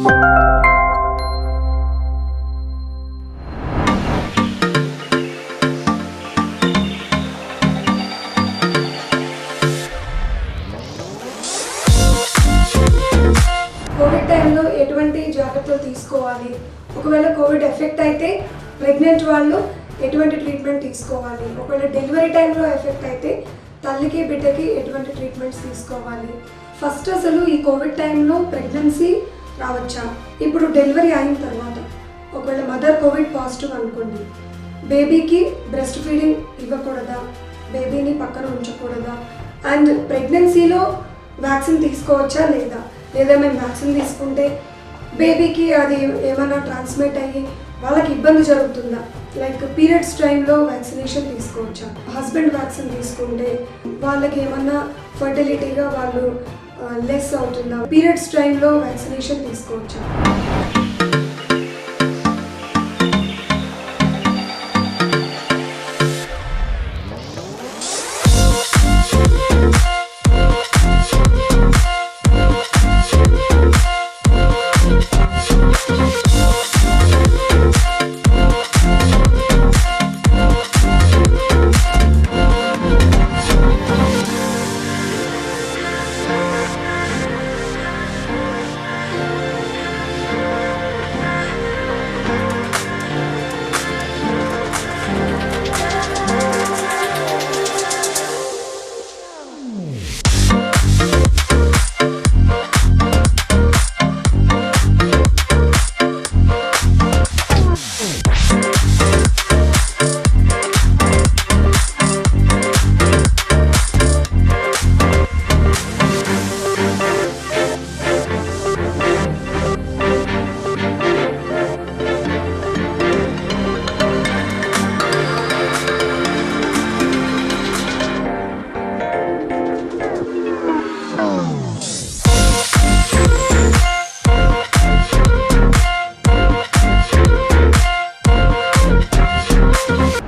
Covid టైంలో ఎటువంటి జాగ్రత్తలు తీసుకోవాలి, ఒకవేళ కోవిడ్ ఎఫెక్ట్ అయితే ప్రెగ్నెంట్ వాళ్ళు ఎటువంటి ట్రీట్మెంట్ తీసుకోవాలి, ఒకవేళ డెలివరీ టైంలో ఎఫెక్ట్ అయితే తల్లికి బిడ్డకి ఎటువంటి ట్రీట్మెంట్స్ తీసుకోవాలి. ఫస్ట్ అసలు ఈ కోవిడ్ టైంలో ప్రెగ్నెన్సీ రావచ్చా, ఇప్పుడు డెలివరీ అయిన తర్వాత ఒకవేళ మదర్ కోవిడ్ పాజిటివ్ అనుకోండి, బేబీకి బ్రెస్ట్ ఫీడింగ్ ఇవ్వకూడదా, బేబీని పక్కన ఉంచకూడదా, అండ్ ప్రెగ్నెన్సీలో వ్యాక్సిన్ తీసుకోవచ్చా లేదా మేము వ్యాక్సిన్ తీసుకుంటే బేబీకి అది ఏమైనా ట్రాన్స్మిట్ అయ్యి వాళ్ళకి ఇబ్బంది జరుగుతుందా, లైక్ పీరియడ్స్ టైంలో వ్యాక్సినేషన్ తీసుకోవచ్చా, హస్బెండ్ వ్యాక్సిన్ తీసుకుంటే వాళ్ళకి ఏమన్నా ఫర్టిలిటీగా వాళ్ళు లెస్ అవుతుందా, పీరియడ్స్ టైంలో వ్యాక్సినేషన్ తీసుకోవచ్చా.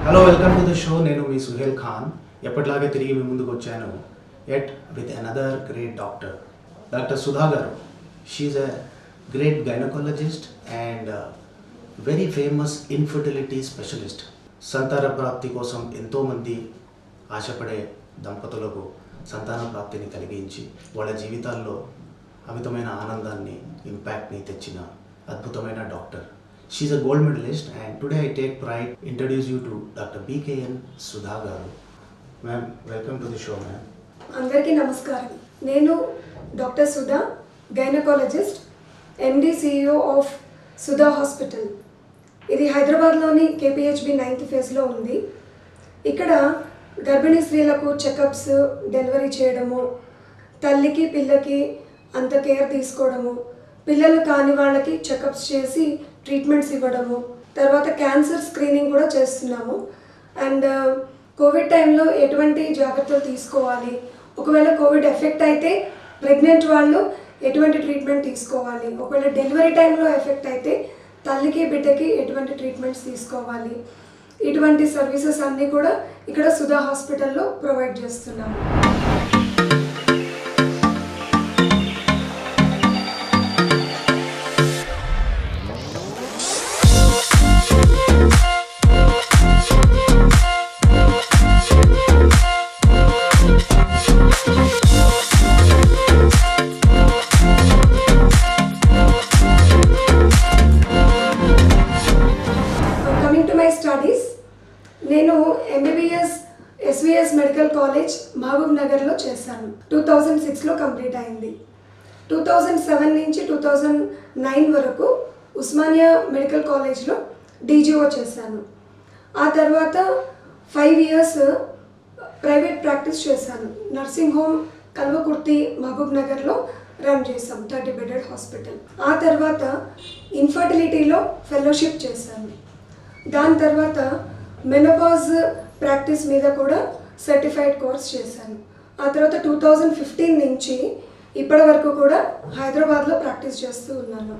Hello, welcome to the show. నేను మీ సుహేల్ ఖాన్. ఎప్పటిలాగే తిరిగి మీ ముందుకు వచ్చాను, at with another great doctor Sudha గారు. She's a great gynaecologist and very famous infertility specialist. సంతాన ప్రాప్తి కోసం ఎంతోమంది ఆశపడే దంపతులకు సంతాన ప్రాప్తిని కలిగించి వాళ్ళ జీవితాల్లో అమితమైన ఆనందాన్ని, ఇంపాక్ట్ని తెచ్చిన అద్భుతమైన doctor. She's a gold medalist, and today I take pride introduce you to Dr. BKN Sudha garu. Ma'am, welcome to the show, ma'am. అందరికీ నమస్కారం. నేను doctor Sudha, gynaecologist, MD CEO of Sudha hospital. ఇది హైదరాబాద్లోని కేపీహెచ్బి 9th ఫేజ్లో ఉంది. ఇక్కడ గర్భిణీ స్త్రీలకు చెకప్స్, డెలివరీ చేయడము, తల్లికి పిల్లకి అంత కేర్ తీసుకోవడము, పిల్లలు కాని వాళ్ళకి చెకప్స్ చేసి ట్రీట్మెంట్స్ ఇవ్వడము, తర్వాత క్యాన్సర్ స్క్రీనింగ్ కూడా చేస్తున్నాము. అండ్ కోవిడ్ టైంలో ఎటువంటి జాగ్రత్తలు తీసుకోవాలి, ఒకవేళ కోవిడ్ ఎఫెక్ట్ అయితే ప్రెగ్నెంట్ వాళ్ళు ఎటువంటి ట్రీట్మెంట్ తీసుకోవాలి, ఒకవేళ డెలివరీ టైంలో ఎఫెక్ట్ అయితే తల్లికి బిడ్డకి ఎటువంటి ట్రీట్మెంట్స్ తీసుకోవాలి, ఇటువంటి సర్వీసెస్ అన్నీ కూడా ఇక్కడ సుధా హాస్పిటల్లో ప్రొవైడ్ చేస్తున్నాము. నేను ఎంబీబీఎస్ ఎస్విఎస్ మెడికల్ కాలేజ్ మహబూబ్ నగర్లో చేశాను. 2006లో కంప్లీట్ అయింది. 2007 నుంచి 2009 వరకు ఉస్మానియా మెడికల్ కాలేజ్లో డీజీఓ చేశాను. ఆ తర్వాత 5 years ప్రైవేట్ ప్రాక్టీస్ చేశాను. నర్సింగ్ హోమ్ కల్వకుర్తి మహబూబ్ నగర్లో రన్ చేశాం, 30 bedded హాస్పిటల్. ఆ తర్వాత ఇన్ఫర్టిలిటీలో ఫెలోషిప్ చేశాను. దాని తర్వాత మెనోపాజ్ ప్రాక్టీస్ మీద కూడా సర్టిఫైడ్ కోర్స్ చేశాను. ఆ తర్వాత 2015 నుంచి ఇప్పటి వరకు కూడా హైదరాబాద్లో ప్రాక్టీస్ చేస్తూ ఉన్నాను.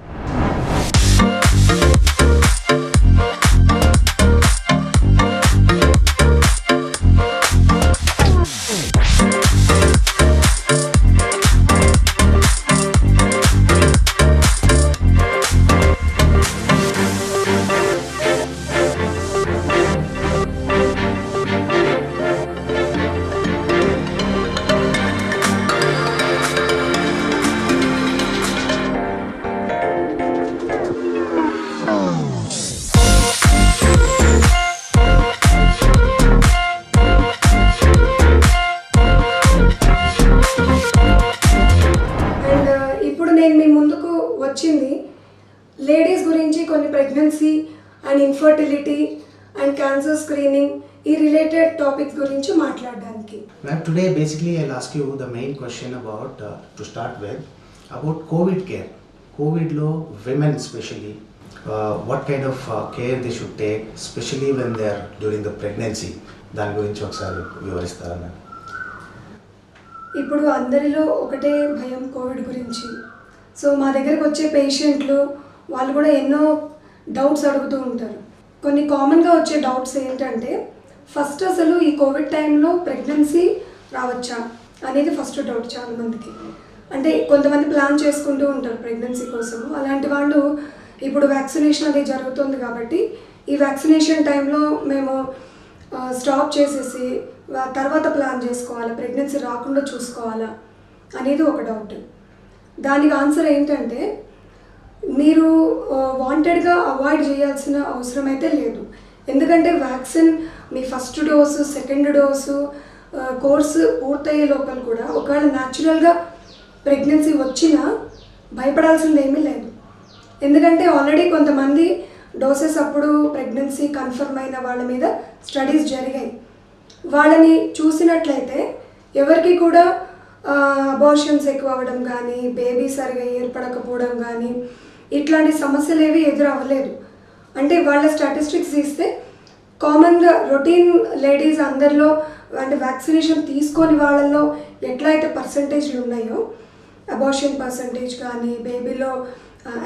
వచ్చింది లేడీస్ గురించి కొన్ని pregnancy and infertility and cancer screening ఈ రిలేటెడ్ టాపిక్స్ గురించి మాట్లాడడానికి. Ma'am, today basically I'll ask you the main question about, to start with, about COVID care. COVID lo women especially, what kind of care they should take, especially when they are during the pregnancy. దాని గురించి ఒకసారి వివరిస్తారా ma'am? ఇప్పుడు అందరిలో ఒకటే భయం Covid గురించి. So మా దగ్గరకు వచ్చే పేషెంట్లు వాళ్ళు కూడా ఎన్నో డౌట్స్ అడుగుతూ ఉంటారు. కొన్ని కామన్గా వచ్చే డౌట్స్ ఏంటంటే, ఫస్ట్ అసలు ఈ కోవిడ్ టైంలో ప్రెగ్నెన్సీ రావచ్చా అనేది ఫస్ట్ డౌట్ చాలామందికి. అంటే కొంతమంది ప్లాన్ చేసుకుంటూ ఉంటారు ప్రెగ్నెన్సీ కోసం. అలాంటి వాళ్ళు ఇప్పుడు వ్యాక్సినేషన్ అది జరుగుతుంది కాబట్టి ఈ వ్యాక్సినేషన్ టైంలో మేము స్టాప్ చేసేసి తర్వాత ప్లాన్ చేసుకోవాలా, ప్రెగ్నెన్సీ రాకుండా చూసుకోవాలా అనేది ఒక డౌట్. దానికి ఆన్సర్ ఏంటంటే, మీరు వాంటెడ్గా అవాయిడ్ చేయాల్సిన అవసరం అయితే లేదు. ఎందుకంటే వ్యాక్సిన్ మీ first dose, second dose course పూర్తయ్యే లోపల కూడా ఒకవేళ న్యాచురల్గా ప్రెగ్నెన్సీ వచ్చినా భయపడాల్సింది ఏమీ లేదు. ఎందుకంటే ఆల్రెడీ కొంతమంది డోసెస్ అప్పుడు ప్రెగ్నెన్సీ కన్ఫర్మ్ అయిన వాళ్ళ మీద స్టడీస్ జరిగాయి. వాళ్ళని చూసినట్లయితే ఎవరికి కూడా అబార్షన్స్ ఎక్కువ అవ్వడం కానీ, బేబీ సరిగా ఏర్పడకపోవడం కానీ ఇట్లాంటి సమస్యలు ఏవి ఎదురవ్వలేదు. అంటే వాళ్ళ స్టాటిస్టిక్స్ తీస్తే కామన్గా రొటీన్ లేడీస్ అందరిలో అంటే వ్యాక్సినేషన్ తీసుకొని వాళ్ళల్లో ఎట్లా అయితే పర్సంటేజ్లు ఉన్నాయో, అబార్షన్ పర్సంటేజ్ కానీ, బేబీలో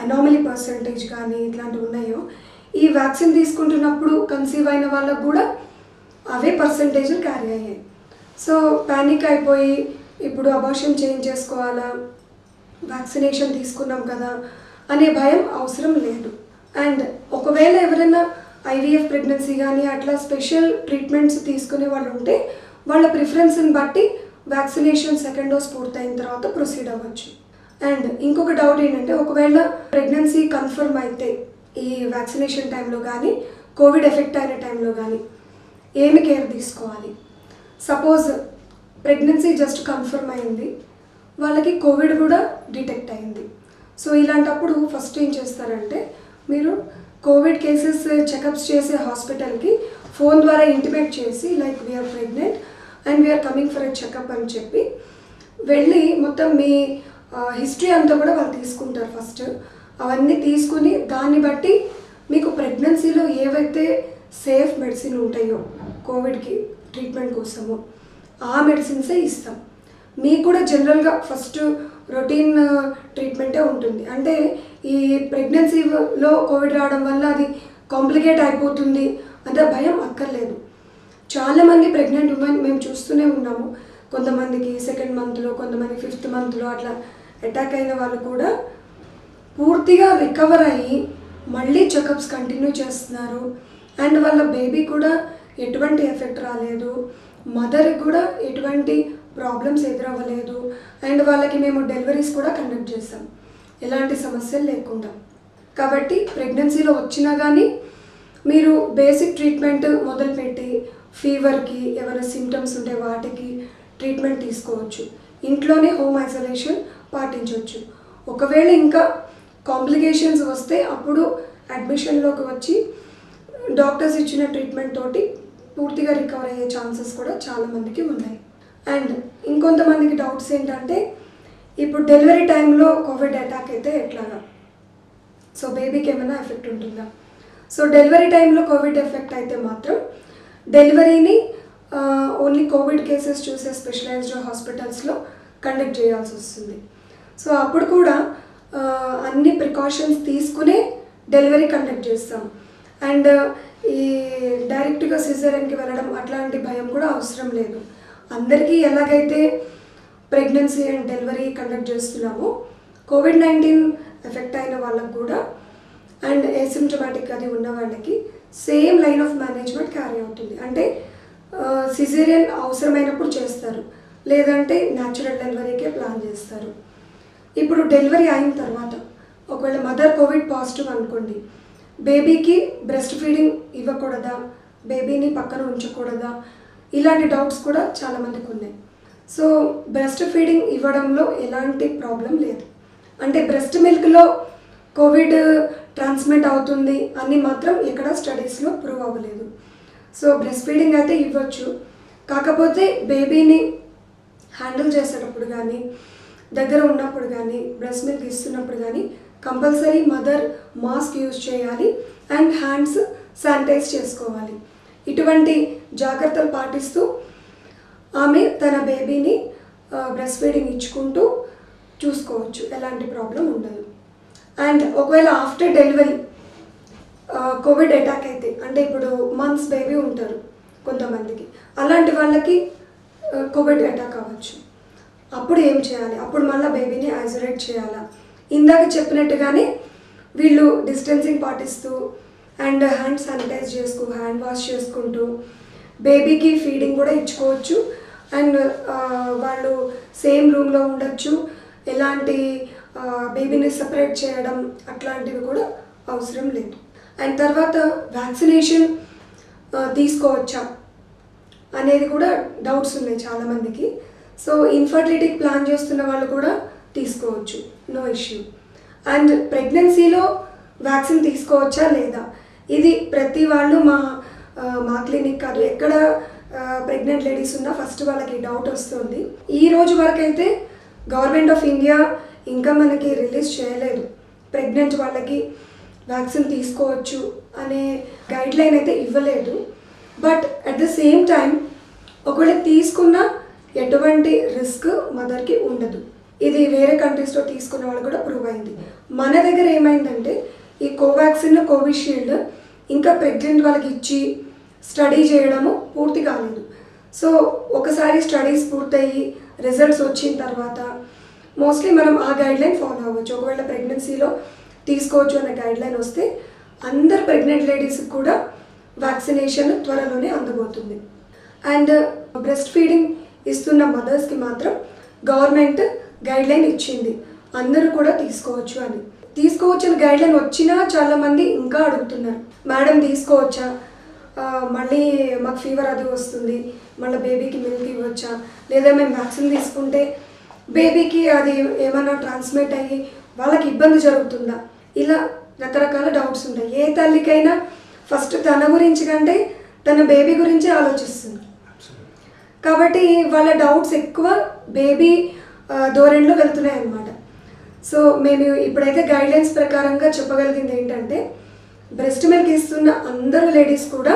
అనామలీ పర్సంటేజ్ కానీ ఇట్లాంటివి ఉన్నాయో, ఈ వ్యాక్సిన్ తీసుకుంటున్నప్పుడు కన్సీవ్ అయిన వాళ్ళకు కూడా అవే పర్సంటేజ్లు క్యారీ అయ్యాయి. సో ప్యానిక్ అయిపోయి ఇప్పుడు అబార్షన్ చేంజ్ చేసుకోవాలా, వ్యాక్సినేషన్ తీసుకున్నాం కదా అనే భయం అవసరం లేదు. అండ్ ఒకవేళ ఎవరైనా ఐవీఎఫ్ ప్రెగ్నెన్సీ కానీ అట్లా స్పెషల్ ట్రీట్మెంట్స్ తీసుకునే వాళ్ళు ఉంటే వాళ్ళ ప్రిఫరెన్స్ని బట్టి వ్యాక్సినేషన్ సెకండ్ డోస్ పూర్తయిన తర్వాత ప్రొసీడ్ అవ్వచ్చు. అండ్ ఇంకొక డౌట్ ఏంటంటే, ఒకవేళ ప్రెగ్నెన్సీ కన్ఫర్మ్ అయితే ఈ వ్యాక్సినేషన్ టైంలో కానీ కోవిడ్ ఎఫెక్ట్ అయిన టైంలో కానీ ఏమి కేర్ తీసుకోవాలి? సపోజ్ ప్రెగ్నెన్సీ జస్ట్ కన్ఫర్మ్ అయింది, వాళ్ళకి కోవిడ్ కూడా డిటెక్ట్ అయింది. సో ఇలాంటప్పుడు ఫస్ట్ ఏం చేస్తారంటే, మీరు కోవిడ్ కేసెస్ చెకప్స్ చేసే హాస్పిటల్కి ఫోన్ ద్వారా ఇంటిమేట్ చేసి like we are pregnant and we are coming for a checkup అని చెప్పి వెళ్ళి మొత్తం మీ హిస్టరీ అంతా కూడా వాళ్ళు తీసుకుంటారు. ఫస్ట్ అవన్నీ తీసుకుని దాన్ని బట్టి మీకు ప్రెగ్నెన్సీలో ఏవైతే సేఫ్ మెడిసిన్ ఉంటాయో కోవిడ్కి ట్రీట్మెంట్ కోసము ఆ మెడిసిన్సే ఇస్తాం. మీకు కూడా జనరల్గా ఫస్ట్ రొటీన్ ట్రీట్మెంటే ఉంటుంది. అంటే ఈ ప్రెగ్నెన్సీలో కోవిడ్ రావడం వల్ల అది కాంప్లికేట్ అయిపోతుంది అంటే భయం అక్కర్లేదు. చాలామంది ప్రెగ్నెంట్ ఉమెన్ మేము చూస్తూనే ఉన్నాము. కొంతమందికి సెకండ్ మంత్లో, కొంతమంది ఫిఫ్త్ మంత్లో అట్లా అటాక్ అయిన వాళ్ళు కూడా పూర్తిగా రికవర్ అయ్యి మళ్ళీ చెకప్స్ కంటిన్యూ చేస్తున్నారు. అండ్ వాళ్ళ బేబీ కూడా ఎటువంటి ఎఫెక్ట్ రాలేదు, మదర్కి కూడా ఎటువంటి ప్రాబ్లమ్స్ ఎదురవ్వలేదు. అండ్ వాళ్ళకి మేము డెలివరీస్ కూడా కండక్ట్ చేస్తాం ఎలాంటి సమస్యలు లేకుండా. కాబట్టి ప్రెగ్నెన్సీలో వచ్చినా కానీ మీరు బేసిక్ ట్రీట్మెంట్ మొదలుపెట్టి ఫీవర్కి ఏమైనా సిమ్టమ్స్ ఉంటే వాటికి ట్రీట్మెంట్ తీసుకోవచ్చు. ఇంట్లోనే హోమ్ ఐసోలేషన్ పాటించవచ్చు. ఒకవేళ ఇంకా కాంప్లికేషన్స్ వస్తే అప్పుడు అడ్మిషన్లోకి వచ్చి డాక్టర్స్ ఇచ్చిన ట్రీట్మెంట్ తోటి పూర్తిగా రికవర్ అయ్యే ఛాన్సెస్ కూడా చాలామందికి ఉన్నాయి. అండ్ ఇంకొంతమందికి డౌట్స్ ఏంటంటే, ఇప్పుడు డెలివరీ టైంలో కోవిడ్ అటాక్ అయితే ఎట్లాగా, సో బేబీకి ఏమైనా ఎఫెక్ట్ ఉంటుందా? సో డెలివరీ టైంలో కోవిడ్ ఎఫెక్ట్ అయితే మాత్రం డెలివరీని ఓన్లీ కోవిడ్ కేసెస్ చూసే స్పెషలైజ్డ్ హాస్పిటల్స్లో కండక్ట్ చేయాల్సి వస్తుంది. సో అప్పుడు కూడా అన్ని ప్రికాషన్స్ తీసుకునే డెలివరీ కండక్ట్ చేస్తాం. అండ్ ఈ డైరెక్ట్గా సిజేరియన్కి వెళ్ళడం అట్లాంటి భయం కూడా అవసరం లేదు. అందరికీ ఎలాగైతే ప్రెగ్నెన్సీ అండ్ డెలివరీ కండక్ట్ చేస్తున్నామో కోవిడ్-19 ఎఫెక్ట్ అయిన వాళ్ళకు కూడా అండ్ ఏసిమ్టమాటిక్ అది ఉన్న వాళ్ళకి same line of management carry అవుతుంది. అంటే సిజేరియన్ అవసరమైనప్పుడు చేస్తారు, లేదంటే న్యాచురల్ డెలివరీకే ప్లాన్ చేస్తారు. ఇప్పుడు డెలివరీ అయిన తర్వాత ఒకవేళ మదర్ కోవిడ్ పాజిటివ్ అనుకోండి, బేబీకి బ్రెస్ట్ ఫీడింగ్ ఇవ్వకూడదా, బేబీని పక్కన ఉంచకూడదా, ఇలాంటి డౌట్స్ కూడా చాలామందికి ఉన్నాయి. సో బ్రెస్ట్ ఫీడింగ్ ఇవ్వడంలో ఎలాంటి ప్రాబ్లం లేదు. అంటే బ్రెస్ట్ మిల్క్లో కోవిడ్ ట్రాన్స్మిట్ అవుతుంది అని మాత్రం ఎక్కడ స్టడీస్లో ప్రూవ్ అవ్వలేదు. సో బ్రెస్ట్ ఫీడింగ్ అయితే ఇవ్వచ్చు, కాకపోతే బేబీని హ్యాండిల్ చేసేటప్పుడు కానీ దగ్గర ఉన్నప్పుడు కానీ బ్రెస్ట్ మిల్క్ ఇస్తున్నప్పుడు కానీ కంపల్సరీ మదర్ మాస్క్ యూజ్ చేయాలి అండ్ హ్యాండ్స్ శానిటైజ్ చేసుకోవాలి. ఇటువంటి జాగ్రత్తలు పాటిస్తూ ఆమె తన బేబీని బ్రెస్ట్ ఫీడింగ్ ఇచ్చుకుంటూ చూసుకోవచ్చు, ఎలాంటి ప్రాబ్లం ఉండదు. అండ్ ఒకవేళ ఆఫ్టర్ డెలివరీ కోవిడ్ అటాక్ అయితే, అంటే ఇప్పుడు మంత్స్ బేబీ ఉంటారు కొంతమందికి, అలాంటి వాళ్ళకి కోవిడ్ అటాక్ అవ్వచ్చు. అప్పుడు ఏం చేయాలి? అప్పుడు మళ్ళీ బేబీని ఐసోలేట్ చేయాలా? ఇందాక చెప్పినట్టుగానే వీళ్ళు డిస్టెన్సింగ్ పాటిస్తూ and hand sanitise hand wash చేసుకుంటూ బేబీకి ఫీడింగ్ కూడా ఇచ్చుకోవచ్చు. అండ్ వాళ్ళు సేమ్ రూమ్లో ఉండొచ్చు, ఎలాంటి బేబీని సపరేట్ చేయడం అట్లాంటివి కూడా అవసరం లేదు. అండ్ తర్వాత వ్యాక్సినేషన్ తీసుకోవచ్చా అనేది కూడా డౌట్స్ ఉన్నాయి చాలామందికి. సో ఇన్ఫర్టిలిటీకి ప్లాన్ చేస్తున్న వాళ్ళు కూడా తీసుకోవచ్చు, నో ఇష్యూ. అండ్ ప్రెగ్నెన్సీలో వ్యాక్సిన్ తీసుకోవచ్చా లేదా, ఇది ప్రతి వాళ్ళు మా క్లినిక్ కాదు, ఎక్కడ ప్రెగ్నెంట్ లేడీస్ ఉన్నా ఫస్ట్ వాళ్ళకి డౌట్ వస్తుంది. ఈ రోజు వరకు అయితే గవర్నమెంట్ ఆఫ్ ఇండియా ఇంకా మనకి రిలీజ్ చేయలేదు ప్రెగ్నెంట్ వాళ్ళకి వ్యాక్సిన్ తీసుకోవచ్చు అనే గైడ్లైన్ అయితే ఇవ్వలేదు. But at the same time ఒకవేళ తీసుకున్నా ఎటువంటి రిస్క్ మదర్కి ఉండదు. ఇది వేరే కంట్రీస్లో తీసుకున్న వాళ్ళు కూడా ప్రూవ్ అయింది. మన దగ్గర ఏమైందంటే ఈ కోవాక్సిన్, కోవిషీల్డ్ ఇంకా ప్రెగ్నెంట్ వాళ్ళకి ఇచ్చి స్టడీ చేయడము పూర్తి కాలేదు. సో ఒకసారి స్టడీస్ పూర్తయ్యి రిజల్ట్స్ వచ్చిన తర్వాత మోస్ట్లీ మనం ఆ గైడ్లైన్ ఫాలో అవ్వచ్చు. ఒకవేళ ప్రెగ్నెన్సీలో తీసుకోవచ్చు అనే గైడ్లైన్ వస్తే అందరు ప్రెగ్నెంట్ లేడీస్కి కూడా వ్యాక్సినేషన్ త్వరలోనే అందబోతుంది. అండ్ బ్రెస్ట్ ఫీడింగ్ ఇస్తున్న మదర్స్కి మాత్రం గవర్నమెంట్ గైడ్లైన్ ఇచ్చింది అందరూ కూడా తీసుకోవచ్చు అని. తీసుకోవచ్చు అని గైడ్లైన్ వచ్చినా చాలామంది ఇంకా అడుగుతున్నారు, మేడం తీసుకోవచ్చా, మళ్ళీ మాకు ఫీవర్ అది వస్తుంది, మళ్ళీ బేబీకి మిల్క్ ఇవ్వచ్చా, లేదా మేము వ్యాక్సిన్ తీసుకుంటే బేబీకి అది ఏమైనా ట్రాన్స్మిట్ అయ్యి వాళ్ళకి ఇబ్బంది జరుగుతుందా, ఇలా రకరకాల డౌట్స్ ఉంటాయి. ఏ తల్లికైనా ఫస్ట్ తన గురించి కంటే తన బేబీ గురించే ఆలోచిస్తుంది. కాబట్టి వాళ్ళ డౌట్స్ ఎక్కువ బేబీ ధోరణిలో వెళ్తున్నాయి అన్నమాట. సో మేము ఇప్పుడైతే గైడ్లైన్స్ ప్రకారంగా చెప్పగలిగింది ఏంటంటే బ్రెస్ట్ మిల్క్ ఇస్తున్న అందరూ లేడీస్ కూడా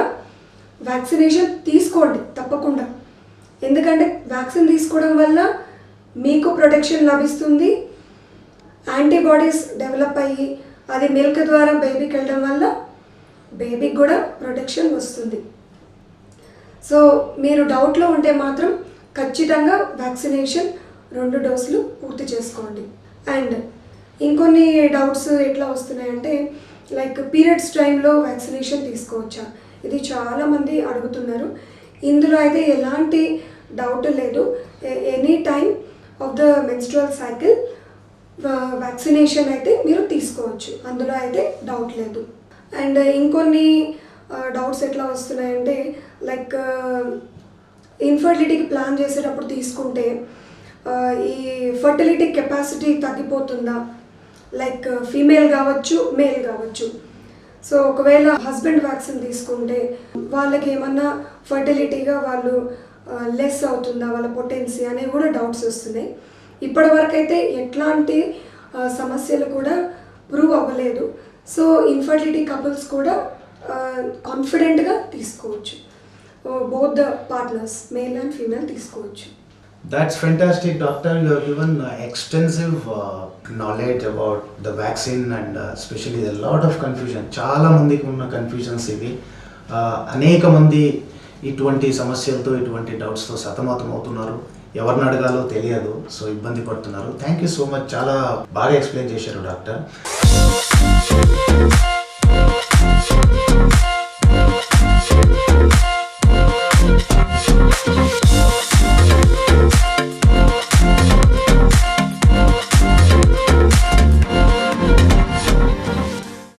వ్యాక్సినేషన్ తీసుకోండి తప్పకుండా. ఎందుకంటే వ్యాక్సిన్ తీసుకోవడం వల్ల మీకు ప్రొటెక్షన్ లభిస్తుంది, యాంటీబాడీస్ డెవలప్ అయ్యి అది మిల్క్ ద్వారా బేబీకి వెళ్ళడం వల్ల బేబీకి కూడా ప్రొటెక్షన్ వస్తుంది. సో మీరు డౌట్లో ఉంటే మాత్రం ఖచ్చితంగా వ్యాక్సినేషన్ 2 డోసులు పూర్తి చేసుకోండి. అండ్ ఇంకొన్ని డౌట్స్ ఎట్లా వస్తున్నాయంటే లైక్ పీరియడ్స్ టైంలో వ్యాక్సినేషన్ తీసుకోవచ్చా, ఇది చాలామంది అడుగుతున్నారు. ఇందులో అయితే ఎలాంటి డౌట్ లేదు. Any time of the menstrual cycle vaccination అయితే మీరు తీసుకోవచ్చు, అందులో అయితే డౌట్ లేదు. అండ్ ఇంకొన్ని డౌట్స్ ఎట్లా వస్తున్నాయంటే లైక్ ఇన్ఫర్టిలిటీకి ప్లాన్ చేసేటప్పుడు తీసుకుంటే ఈ ఫర్టిలిటీ కెపాసిటీ తగ్గిపోతుందా, లైక్ ఫీమేల్ కావచ్చు మేల్ కావచ్చు. సో ఒకవేళ హస్బెండ్ వ్యాక్సిన్ తీసుకుంటే వాళ్ళకి ఏమన్నా ఫర్టిలిటీగా వాళ్ళు లెస్ అవుతుందా, వాళ్ళ పొటెన్సీ అనేవి కూడా డౌట్స్ వస్తున్నాయి. ఇప్పటివరకు అయితే ఎట్లాంటి సమస్యలు కూడా ప్రూవ్ అవ్వలేదు. సో ఇన్ఫర్టిలిటీ కపుల్స్ కూడా కాన్ఫిడెంట్గా తీసుకోవచ్చు, both the partners male and female తీసుకోవచ్చు. That's fantastic, doctor. You have given extensive knowledge about the vaccine and especially a lot of confusion. చాలా మందికి ఉన్న కన్ఫ్యూజన్స్ ఇవి. అనేక మంది ఇటువంటి సమస్యలతో ఇటువంటి డౌట్స్తో సతమతం అవుతున్నారు, ఎవరిని అడగాలో తెలియదు, సో ఇబ్బంది పడుతున్నారు. థ్యాంక్ యూ సో మచ్, చాలా బాగా ఎక్స్ప్లెయిన్ చేశారు డాక్టర్.